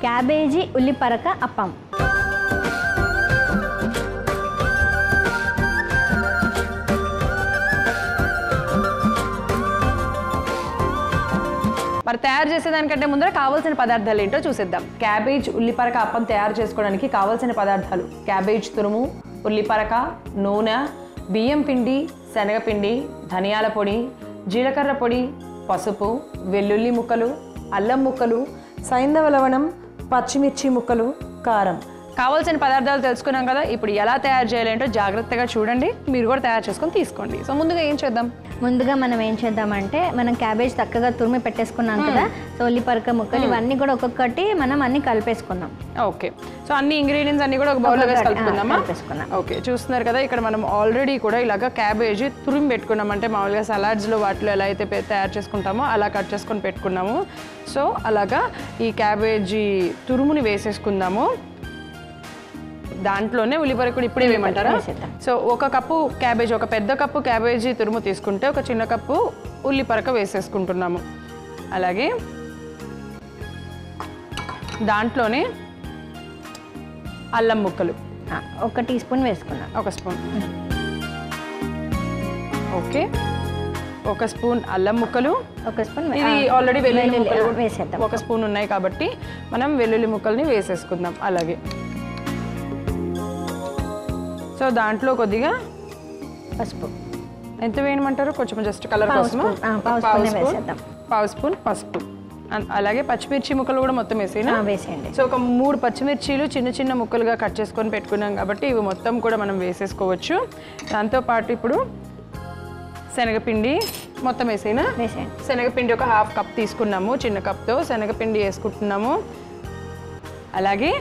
Cabbage ఉల్లిపరక appam. మరి తయారు చేసేదానికంటే ముందర కావాల్సిన పదార్థాలు ఏంటో చూసేద్దాం. క్యాబేజ్ ఉల్లిపరక అప్పం తయారు చేసుకోవడానికి కావాల్సిన పదార్థాలు: క్యాబేజ్ తురుము, ఉల్లిపరక, నూనె, బియ్యం పిండి, శనగపిండి, ధనియాల పొడి, జీలకర్ర పొడి, పసుపు, వెల్లుల్లి ముక్కలు, అల్లం ముక్కలు, సైంధవ లవణం, పచ్చిమిర్చి ముక్కలు, కారం. కావాల్సిన పదార్థాలు తెలుసుకున్నాం కదా. ఇప్పుడు ఎలా తయారు చేయాలంటో జాగ్రత్తగా చూడండి, మీరు కూడా తయారు చేసుకొని తీసుకోండి. సో ముందుగా ఏం చేద్దాం? ముందుగా మనం ఏం చేద్దామంటే, మనం క్యాబేజ్ చక్కగా తురిమి పెట్టేసుకున్నాం కదా. సో ఉల్లిపరక ముక్కలు ఇవన్నీ కూడా ఒక్కొక్కటి మనం అన్ని కలిపేసుకున్నాం. ఓకే, సో అన్ని ఇంగ్రీడియంట్స్ అన్ని కూడా ఒక బౌల్లో వేసి కలుపుకుందామా? ఓకే, చూస్తున్నారు కదా ఇక్కడ మనం ఆల్రెడీ కూడా ఇలాగా క్యాబేజీ తురిమి పెట్టుకున్నాం. అంటే మామూలుగా సలాడ్స్లో వాటిలో ఎలా అయితే తయారు చేసుకుంటామో అలా కట్ చేసుకొని పెట్టుకున్నాము. సో అలాగా ఈ క్యాబేజీ తురుముని వేసేసుకుందాము. దాంట్లోనే ఉల్లిపరక కూడా ఇప్పుడే వేయమంటారా? సో ఒక కప్పు క్యాబేజీ, ఒక పెద్ద కప్పు క్యాబేజీ తురుము తీసుకుంటే ఒక చిన్న కప్పు ఉల్లిపరక వేసేసుకుంటున్నాము. అలాగే దాంట్లోనే అల్లం ముక్కలు 1 టీ స్పూన్ వేసుకున్నాం. 1 స్పూన్. ఓకే, 1 స్పూన్ అల్లం ముక్కలు, 1 స్పూన్. ఇది ఆల్రెడీ వెల్లుల్లి ముక్కలు వేసేద్దాం. 1 స్పూన్ ఉన్నాయి కాబట్టి మనం వెల్లుల్లి ముక్కల్ని వేసేసుకుందాం. అలాగే సో దాంట్లో కొద్దిగా పసుపు. ఎంత వేయమంటారు? కొంచెం జస్ట్ కలర్ కోసమా? పావు స్పూన్ పసుపు. అలాగే పచ్చిమిర్చి ముక్కలు కూడా మొత్తం వేసేయండి. సో ఒక 3 పచ్చిమిర్చీలు చిన్న చిన్న ముక్కలుగా కట్ చేసుకొని పెట్టుకున్నాం కాబట్టి ఇవి మొత్తం కూడా మనం వేసేసుకోవచ్చు. దాంతోపాటు ఇప్పుడు శనగపిండి మొత్తం వేసేనా? శనగపిండి ఒక 1/2 కప్ తీసుకున్నాము. చిన్న కప్తో శనగపిండి వేసుకుంటున్నాము. అలాగే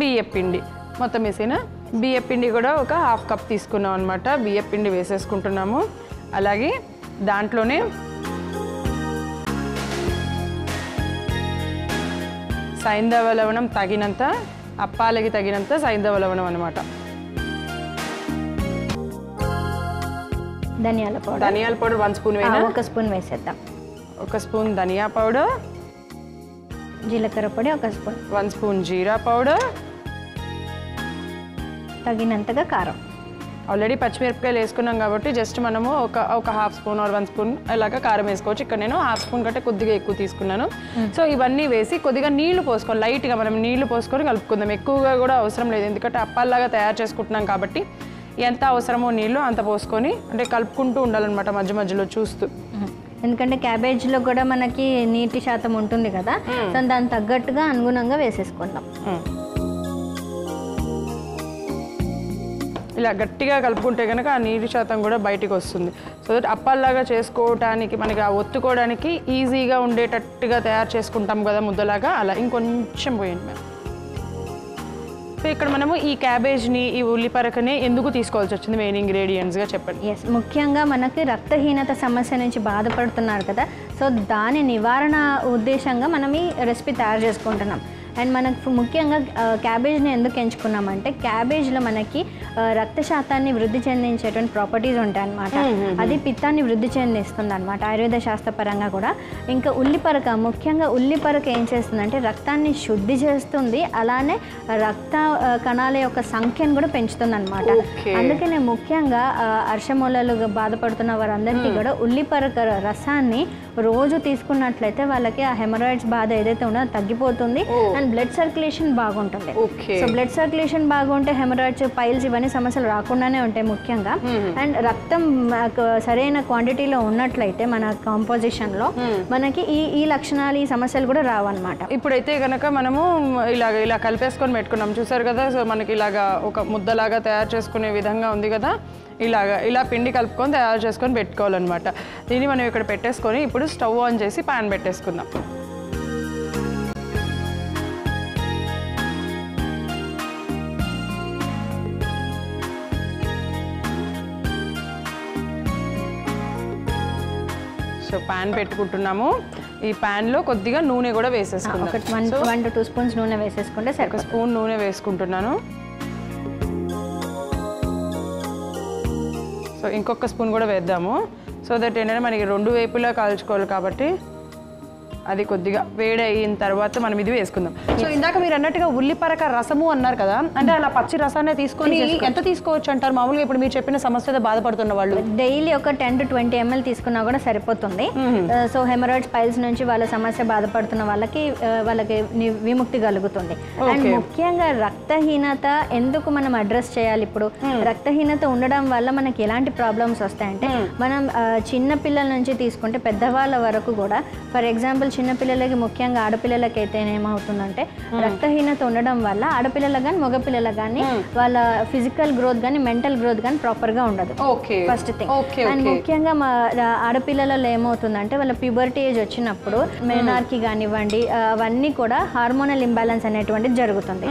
బియ్యపిండి మొత్తం వేసేనా? బియ్యపిండి కూడా ఒక 1/2 కప్ తీసుకున్నాం అనమాట. బియ్యపిండి వేసేసుకుంటున్నాము. అలాగే దాంట్లోనే సైంధవ లవణం తగినంత, అప్పాలకి తగినంత సైంధవ లవణం అనమాట. ధనియాల పౌడర్ 1 స్పూన్ వేయాలి. 1 స్పూన్ వేసేద్దాం. 1 స్పూన్ ధనియా పౌడర్, జీలకర్ర పొడి 1 స్పూన్, 1 స్పూన్ జీరా పౌడర్, తగినంతగా కారం. ఆల్రెడీ పచ్చిమిరపకాయలు వేసుకున్నాం కాబట్టి జస్ట్ మనము ఒక 1/2 స్పూన్ ఆర్ 1 స్పూన్ ఇలాగా కారం వేసుకోవచ్చు. ఇక్కడ నేను 1/2 స్పూన్ కంటే కొద్దిగా ఎక్కువ తీసుకున్నాను. సో ఇవన్నీ వేసి కొద్దిగా నీళ్లు పోసుకొని లైట్గా మనం నీళ్లు పోసుకొని కలుపుకుందాం. ఎక్కువగా కూడా అవసరం లేదు, ఎందుకంటే అప్పాల్లాగా తయారు చేసుకుంటున్నాం కాబట్టి ఎంత అవసరమో నీళ్లు అంత పోసుకొని అంటే కలుపుకుంటూ ఉండాలన్నమాట మధ్య మధ్యలో చూస్తూ. ఎందుకంటే క్యాబేజ్లో కూడా మనకి నీటి శాతం ఉంటుంది కదా, సో దానికి తగ్గట్టుగా అనుగుణంగా వేసేసుకుందాం. ఇలా గట్టిగా కలుపుకుంటే కనుక ఆ నీటి శాతం కూడా బయటికి వస్తుంది. సో దట్ అప్పాల్లాగా చేసుకోవడానికి మనకి ఆ ఒత్తుకోవడానికి ఈజీగా ఉండేటట్టుగా తయారు చేసుకుంటాం కదా ముద్దలాగా, అలా ఇంకొంచెం పోయండి మేము. సో ఇక్కడ మనము ఈ క్యాబేజ్ని ఈ ఉల్లిపరకని ఎందుకు తీసుకోవాల్సి వచ్చింది? మెయిన్ ఇంగ్రీడియంట్స్గా చెప్పండి. ముఖ్యంగా మనకి రక్తహీనత సమస్య నుంచి బాధపడుతున్నారు కదా, సో దాని నివారణ ఉద్దేశంగా మనం ఈ రెసిపీ తయారు చేసుకుంటున్నాం. అండ్ మనకు ముఖ్యంగా క్యాబేజ్ని ఎందుకు ఎంచుకున్నామంటే క్యాబేజ్లో మనకి రక్త శాతాన్ని వృద్ధి చెందించేటువంటి ప్రాపర్టీస్ ఉంటాయి అన్నమాట. అది పిత్తాన్ని వృద్ధి చెందిస్తుంది అనమాట ఆయుర్వేద శాస్త్రపరంగా కూడా. ఇంకా ఉల్లిపరక, ముఖ్యంగా ఉల్లిపరక ఏం చేస్తుందంటే రక్తాన్ని శుద్ధి చేస్తుంది, అలానే రక్త కణాల యొక్క సంఖ్యను కూడా పెంచుతుంది అనమాట. అందుకనే ముఖ్యంగా అర్షమూలలు బాధపడుతున్న వారందరికీ కూడా ఉల్లిపరక రసాన్ని రోజు తీసుకున్నట్లయితే వాళ్ళకి ఆ హెమరాయిడ్స్ బాధ ఏదైతే ఉందో తగ్గిపోతుంది. అండ్ బ్లడ్ సర్క్యులేషన్ బాగుంటుంది. సో బ్లడ్ సర్క్యులేషన్ బాగుంటే హెమరాయిడ్స్, పైల్స్ ఇవన్నీ సమస్యలు రాకుండానే ఉంటాయి ముఖ్యంగా. అండ్ రక్తం సరైన క్వాంటిటీలో ఉన్నట్లయితే మన కాంపోజిషన్లో మనకి ఈ లక్షణాలు, ఈ సమస్యలు కూడా రావన్నమాట. ఇప్పుడైతే కనుక మనము ఇలా కలిపేసుకొని పెట్టుకున్నాం చూసారు కదా. సో మనకి ఇలాగా ఒక ముద్దలాగా తయారు చేసుకునే విధంగా ఉంది కదా. ఇలా పిండి కలుపుకొని తయారు చేసుకొని పెట్టుకోవాలన్నమాట. దీన్ని మనం ఇక్కడ పెట్టేసుకొని ఇప్పుడు స్టవ్ ఆన్ చేసి ప్యాన్ పెట్టేసుకుందాం. సో ప్యాన్ పెట్టుకుంటున్నాము. ఈ ప్యాన్లో కొద్దిగా నూనె కూడా వేసేసుకుందాం. 1 to 2 స్పూన్స్ నూనె వేసేసుకుంటే సరే. 1 స్పూన్ నూనె వేసుకుంటున్నాను. సో ఇంకొక స్పూన్ కూడా వేద్దాము. సో దట్ ఏంటంటే మనకి 2 వైపులా కాల్చుకోవాలి కాబట్టి అది కొద్దిగా వేడి అయిన తర్వాత మనం ఇది వేసుకుందాం. సో ఇందాక మీరు అన్నట్టుగా ఉల్లిపరక రసము అన్నారు కదా, అంటే అలా పచ్చి రసాన్ని తీసుకొని ఎంత తీసుకోవచ్చు అంటారు మామూలుగా? ఇప్పుడు మీరు చెప్పిన సమస్యతో బాధపడుతున్న వాళ్ళు డైలీ ఒక 10 to 20 ml తీసుకున్నా కూడా సరిపోతుంది. సో హెమరాయిడ్స్ పైల్స్ నుంచి వాళ్ళ సమస్య బాధపడుతున్న వాళ్ళకి విముక్తి కలుగుతుంది. అండ్ ముఖ్యంగా రక్తహీనత ఎందుకు మనం అడ్రస్ చేయాలి? ఇప్పుడు రక్తహీనత ఉండడం వల్ల మనకి ఎలాంటి ప్రాబ్లమ్స్ వస్తాయంటే, మనం చిన్న పిల్లల నుంచి తీసుకుంటే పెద్దవాళ్ళ వరకు కూడా, ఫర్ ఎగ్జాంపుల్ చిన్నపిల్లలకి ముఖ్యంగా ఆడపిల్లలకి అయితే ఏమవుతుందంటే, రక్తహీనత ఉండడం వల్ల ఆడపిల్లలకు కానీ మగపిల్లలకు కానీ వాళ్ళ ఫిజికల్ గ్రోత్ కానీ మెంటల్ గ్రోత్ కానీ ప్రాపర్గా ఉండదు. First thing. అండ్ ముఖ్యంగా మా ఆడపిల్లలలో ఏమవుతుందంటే, వాళ్ళ ప్యూబర్టీ ఏజ్ వచ్చినప్పుడు మెనార్కి కానివ్వండి అవన్నీ కూడా హార్మోనల్ ఇంబ్యాలెన్స్ అనేటువంటిది జరుగుతుంది.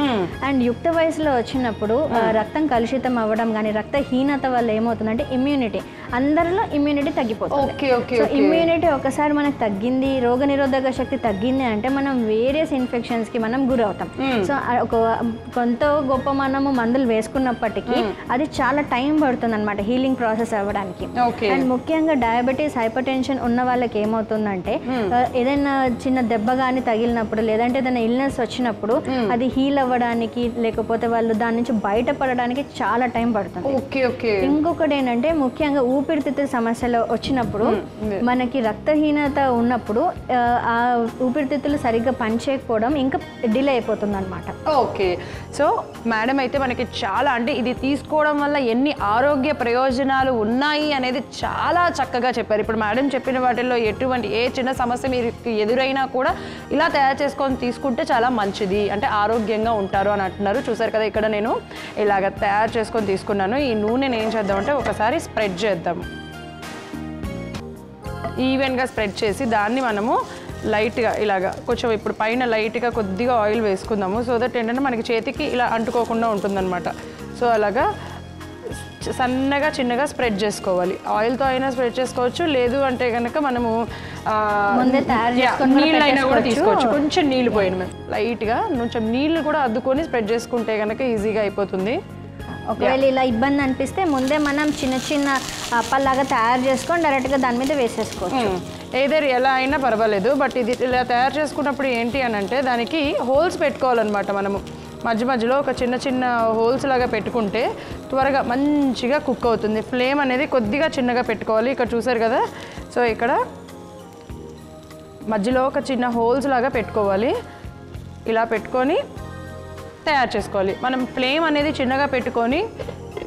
అండ్ యుక్త వయసులో వచ్చినప్పుడు రక్తం కలుషితం అవ్వడం కానీ రక్తహీనత వల్ల ఏమవుతుందంటే ఇమ్యూనిటీ, అందరిలో ఇమ్యూనిటీ తగ్గిపోతుంది. సో ఇమ్యూనిటీ ఒకసారి మనకు తగ్గింది, రోగ నిరోధక శక్తి తగ్గింది అంటే మనం వేరియస్ ఇన్ఫెక్షన్స్ కి మనం గురవుతాం. సో కొంత గొప్ప మనము మందులు వేసుకున్నప్పటికీ అది చాలా టైం పడుతుంది అనమాట హీలింగ్ ప్రాసెస్ అవ్వడానికి. అండ్ ముఖ్యంగా డయాబెటీస్, హైపర్ టెన్షన్ ఉన్న వాళ్ళకి ఏమవుతుందంటే, ఏదైనా చిన్న దెబ్బ కానీ తగిలినప్పుడు లేదంటే ఏదైనా ఇల్నెస్ వచ్చినప్పుడు అది హీల్ అవ్వడానికి లేకపోతే వాళ్ళు దాని నుంచి బయటపడడానికి చాలా టైం పడుతుంది. ఇంకొకటి ఏంటంటే, ముఖ్యంగా ఊపిరితిత్తుల సమస్యలు వచ్చినప్పుడు మనకి రక్తహీనత ఉన్నప్పుడు ఆ ఊపిరితిత్తులు సరిగ్గా పనిచేయకపోవడం ఇంకా డిలే అయిపోతుంది అనమాట. ఓకే. సో మేడం అయితే మనకి చాలా, అంటే ఇది తీసుకోవడం వల్ల ఎన్ని ఆరోగ్య ప్రయోజనాలు ఉన్నాయి అనేది చాలా చక్కగా చెప్పారు. ఇప్పుడు మేడం చెప్పిన వాటిల్లో ఎటువంటి ఏ చిన్న సమస్య మీరు ఎదురైనా కూడా ఇలా తయారు చేసుకొని తీసుకుంటే చాలా మంచిది, అంటే ఆరోగ్యంగా ఉంటారు అని అంటున్నారు. చూసారు కదా, ఇక్కడ నేను ఇలాగ తయారు చేసుకొని తీసుకున్నాను. ఈ నూనెని ఏం చేద్దామంటే ఒకసారి స్ప్రెడ్ చేద్దాం. ఈవెన్గా స్ప్రెడ్ చేసి దాన్ని మనము లైట్గా ఇలాగా కొంచెం ఇప్పుడు పైన లైట్గా కొద్దిగా ఆయిల్ వేసుకుందాము. సో దట్ ఏంటంటే మనకి చేతికి ఇలా అంటుకోకుండా ఉంటుందన్నమాట. సో అలాగా సన్నగా చిన్నగా స్ప్రెడ్ చేసుకోవాలి. ఆయిల్తో అయినా స్ప్రెడ్ చేసుకోవచ్చు, లేదు అంటే కనుక మనము నీళ్ళైనా కూడా తీసుకోవచ్చు. కొంచెం నీళ్ళు పోయిన మేము లైట్గా కొంచెం నీళ్ళు కూడా అద్దుకొని స్ప్రెడ్ చేసుకుంటే కనుక ఈజీగా అయిపోతుంది. ఒకవేళ ఇలా ఇబ్బంది అనిపిస్తే ముందే మనం చిన్న చిన్న అప్పల్లాగా తయారు చేసుకొని డైరెక్ట్గా దాని మీద వేసేసుకోవచ్చు. ఏదర్ ఎలా అయినా పర్వాలేదు. బట్ ఇది ఇలా తయారు చేసుకున్నప్పుడు ఏంటి అని అంటే దానికి హోల్స్ పెట్టుకోవాలన్నమాట. మనము మధ్య మధ్యలో ఒక చిన్న చిన్న హోల్స్ లాగా పెట్టుకుంటే త్వరగా మంచిగా కుక్ అవుతుంది. ఫ్లేమ్ అనేది కొద్దిగా చిన్నగా పెట్టుకోవాలి. ఇక్కడ చూసారు కదా, సో ఇక్కడ మధ్యలో ఒక చిన్న హోల్స్ లాగా పెట్టుకోవాలి. ఇలా పెట్టుకొని తయారు చేసుకోవాలి. మనం ఫ్లేమ్ అనేది చిన్నగా పెట్టుకొని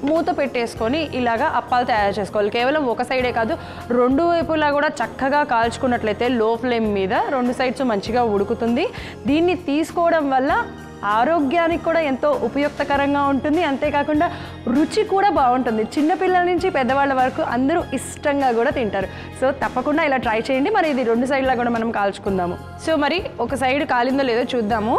మూత పెట్టేసుకొని ఇలాగా అప్పాలు తయారు చేసుకోవాలి. కేవలం ఒక సైడే కాదు, రెండు వైపులా కూడా చక్కగా కాల్చుకున్నట్లయితే లో ఫ్లేమ్ మీద రెండు సైడ్స్ మంచిగా ఉడుకుతుంది. దీన్ని తీసుకోవడం వల్ల ఆరోగ్యానికి కూడా ఎంతో ఉపయుక్తకరంగా ఉంటుంది. అంతేకాకుండా రుచి కూడా బాగుంటుంది. చిన్నపిల్లల నుంచి పెద్దవాళ్ళ వరకు అందరూ ఇష్టంగా కూడా తింటారు. సో తప్పకుండా ఇలా ట్రై చేయండి. మరి ఇది రెండు సైడ్లా కూడా మనం కాల్చుకుందాము. సో మరి ఒక సైడ్ కాలిందో లేదో చూద్దాము.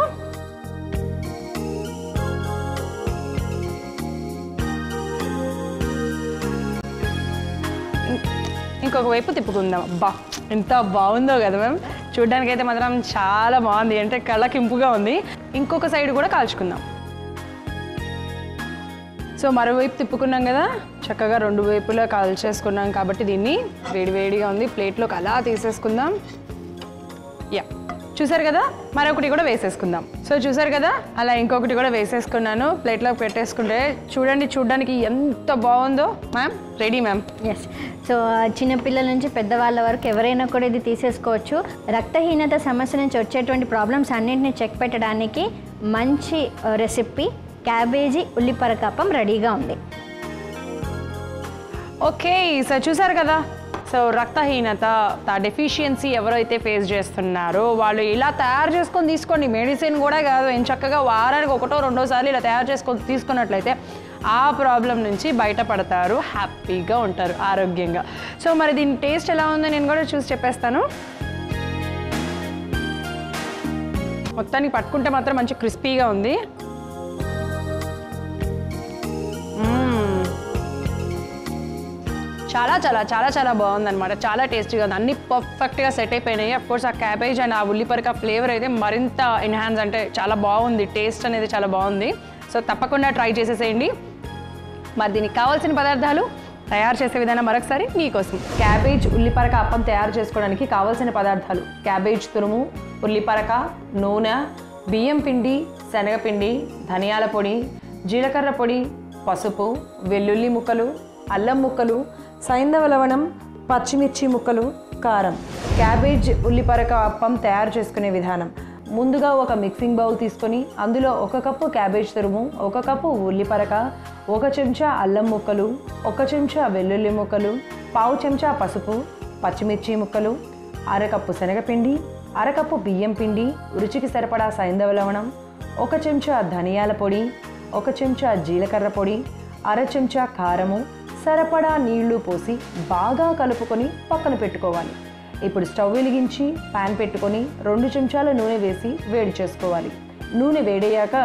ఇంకొక వైపు తిప్పుకుందాం. అబ్బా ఎంత బాగుందో కదా మ్యామ్, చూడ్డానికి అయితే మాత్రం చాలా బాగుంది, అంటే కళ్ళకింపుగా ఉంది. ఇంకొక సైడ్ కూడా కాల్చుకుందాం. సో మరోవైపు తిప్పుకున్నాం కదా, చక్కగా రెండు వైపులా కాల్చేసుకున్నాం కాబట్టి దీన్ని వేడివేడిగా ఉంది ప్లేట్లోకి అలా తీసేసుకుందాం. యా, చూసారు కదా, మరొకటి కూడా వేసేసుకుందాం. సో చూసారు కదా, అలా ఇంకొకటి కూడా వేసేసుకున్నాను. ప్లేట్లోకి పెట్టేసుకుంటే చూడండి, చూడడానికి ఎంత బాగుందో. Ma'am ready ma'am. Yes. So చిన్నపిల్లల నుంచి పెద్దవాళ్ళ వరకు ఎవరైనా కూడా ఇది తీసేసుకోవచ్చు. రక్తహీనత సమస్య నుంచి వచ్చేటువంటి ప్రాబ్లమ్స్ అన్నింటినీ చెక్ పెట్టడానికి మంచి రెసిపీ క్యాబేజీ ఉల్లిపరకప్పం రెడీగా ఉంది. ఓకే, సో చూసారు కదా, సో రక్తహీనత డెఫిషియన్సీ ఎవరైతే ఫేస్ చేస్తున్నారో వాళ్ళు ఇలా తయారు చేసుకొని తీసుకోండి. మెడిసిన్ కూడా కాదు, చక్కగా వారానికి ఒకటో రెండో సార్లు ఇలా తయారు చేసుకొని తీసుకున్నట్లయితే ఆ ప్రాబ్లం నుంచి బయటపడతారు, హ్యాపీగా ఉంటారు, ఆరోగ్యంగా. సో మరి దీని టేస్ట్ ఎలా ఉందో నేను కూడా చూసి చెప్పేస్తాను. మొత్తానికి పట్టుకుంటే మాత్రం మంచి క్రిస్పీగా ఉంది. చాలా చాలా చాలా చాలా బాగుందన్నమాట. చాలా టేస్టీగా ఉంది, అన్ని పర్ఫెక్ట్గా సెట్ అయిపోయినాయి. అఫ్కోర్స్ ఆ క్యాబేజ్ అండ్ ఆ ఉల్లిపరక ఫ్లేవర్ అయితే మరింత ఎన్హాన్స్, అంటే చాలా బాగుంది, టేస్ట్ అనేది చాలా బాగుంది. సో తప్పకుండా ట్రై చేసేసేయండి. మరి దీనికి కావాల్సిన పదార్థాలు తయారు చేసే విధానం మరొకసారి మీకోసం. క్యాబేజ్ ఉల్లిపరక అప్పం తయారు చేసుకోవడానికి కావాల్సిన పదార్థాలు: క్యాబేజ్ తురుము, ఉల్లిపరక, నూనె, బియ్యం పిండి, శనగపిండి, ధనియాల పొడి, జీలకర్ర పొడి, పసుపు, వెల్లుల్లి ముక్కలు, అల్లం ముక్కలు, సైంధవ లవణం, పచ్చిమిర్చి ముక్కలు, కారం. క్యాబేజ్ ఉల్లిపరక అప్పం తయారు చేసుకునే విధానం: ముందుగా ఒక మిక్సింగ్ బౌల్ తీసుకొని అందులో 1 కప్పు క్యాబేజ్ తురుము, 1 కప్పు ఉల్లిపరక, 1 చెంచా అల్లం ముక్కలు, 1 చెంచా వెల్లుల్లి ముక్కలు, పావు చెంచా పసుపు, పచ్చిమిర్చి ముక్కలు, 1/2 కప్పు శనగపిండి, 1/2 కప్పు బియ్యం పిండి, రుచికి సరిపడా సైంధవ లవణం, 1 చెంచా ధనియాల పొడి, 1 చెంచా జీలకర్ర పొడి, 1/2 చెంచా కారము, సరిపడా నీళ్లు పోసి బాగా కలుపుకొని పక్కన పెట్టుకోవాలి. ఇప్పుడు స్టవ్ వెలిగించి పాన్ పెట్టుకొని 2 చెంచాల నూనె వేసి వేడి చేసుకోవాలి. నూనె వేడయ్యాక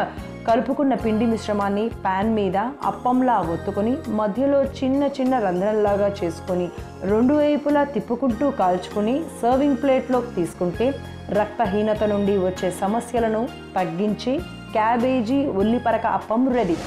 కలుపుకున్న పిండి మిశ్రమాన్ని పాన్ మీద అప్పంలా ఒత్తుకొని మధ్యలో చిన్న చిన్న రంధ్రంలాగా చేసుకొని 2 వైపులా తిప్పుకుంటూ కాల్చుకొని సర్వింగ్ ప్లేట్లోకి తీసుకుంటే రక్తహీనత నుండి వచ్చే సమస్యలను తగ్గించి క్యాబేజీ ఉల్లిపరక అప్పం రెడీ.